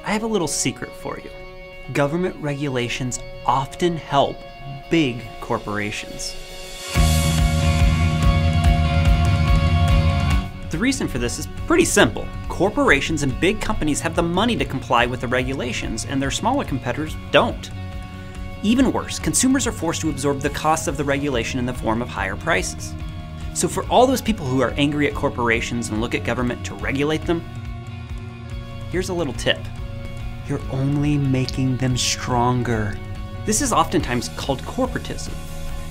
I have a little secret for you. Government regulations often help big corporations. The reason for this is pretty simple. Corporations and big companies have the money to comply with the regulations, and their smaller competitors don't. Even worse, consumers are forced to absorb the costs of the regulation in the form of higher prices. So for all those people who are angry at corporations and look at government to regulate them, here's a little tip. You're only making them stronger. This is oftentimes called corporatism.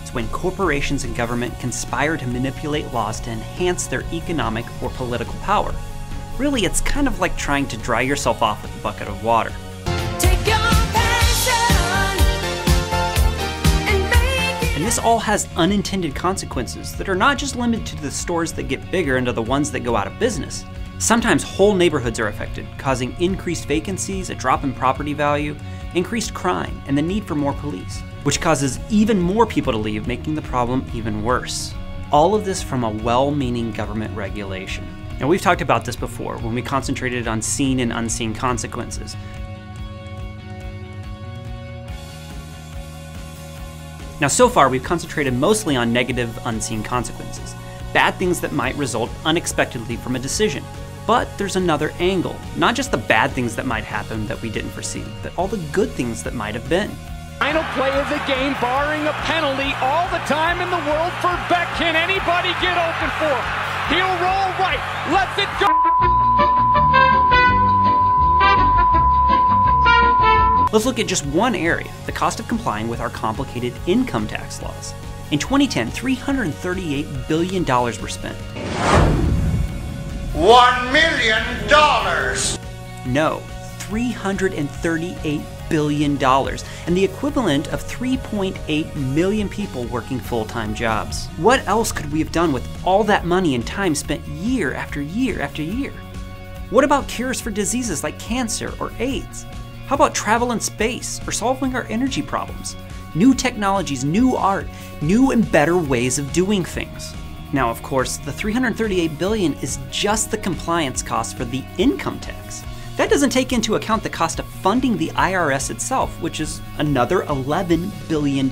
It's when corporations and government conspire to manipulate laws to enhance their economic or political power. Really, it's kind of like trying to dry yourself off with a bucket of water. And this all has unintended consequences that are not just limited to the stores that get bigger and to the ones that go out of business. Sometimes whole neighborhoods are affected, causing increased vacancies, a drop in property value, increased crime, and the need for more police, which causes even more people to leave, making the problem even worse. All of this from a well-meaning government regulation. Now, we've talked about this before when we concentrated on seen and unseen consequences. Now, so far, we've concentrated mostly on negative, unseen consequences, bad things that might result unexpectedly from a decision. But there's another angle, not just the bad things that might happen that we didn't foresee, but all the good things that might have been. Final play of the game, barring a penalty, all the time in the world for Beck. Can anybody get open for him? He'll roll right, lets it go. Let's look at just one area, the cost of complying with our complicated income tax laws. In 2010, $338 billion were spent. $1 million? No, $338 billion, and the equivalent of 3.8 million people working full-time jobs. What else could we have done with all that money and time spent year after year after year? What about cures for diseases like cancer or AIDS? How about travel in space or solving our energy problems? New technologies, new art, new and better ways of doing things. Now, of course, the $338 billion is just the compliance cost for the income tax. That doesn't take into account the cost of funding the IRS itself, which is another $11 billion.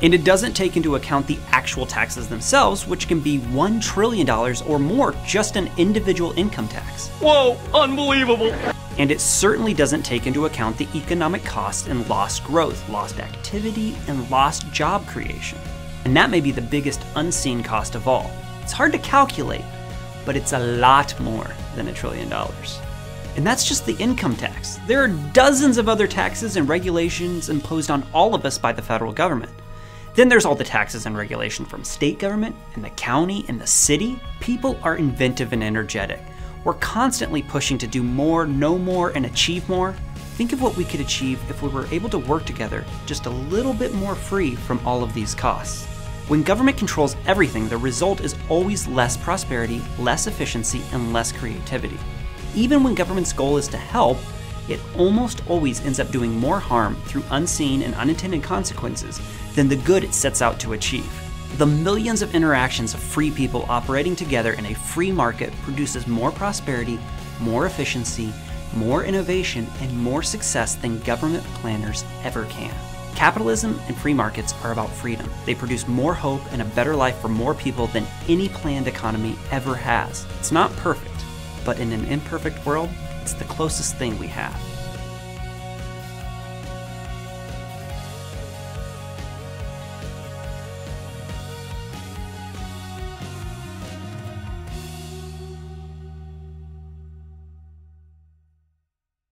And it doesn't take into account the actual taxes themselves, which can be $1 trillion or more just an individual income tax. Whoa, unbelievable. And it certainly doesn't take into account the economic cost and lost growth, lost activity, and lost job creation. And that may be the biggest unseen cost of all. It's hard to calculate, but it's a lot more than $1 trillion. And that's just the income tax. There are dozens of other taxes and regulations imposed on all of us by the federal government. Then there's all the taxes and regulation from state government and the county and the city. People are inventive and energetic. We're constantly pushing to do more, know more, and achieve more. Think of what we could achieve if we were able to work together just a little bit more free from all of these costs. When government controls everything, the result is always less prosperity, less efficiency, and less creativity. Even when government's goal is to help, it almost always ends up doing more harm through unseen and unintended consequences than the good it sets out to achieve. The millions of interactions of free people operating together in a free market produces more prosperity, more efficiency, more innovation, and more success than government planners ever can. Capitalism and free markets are about freedom. They produce more hope and a better life for more people than any planned economy ever has. It's not perfect, but in an imperfect world, it's the closest thing we have.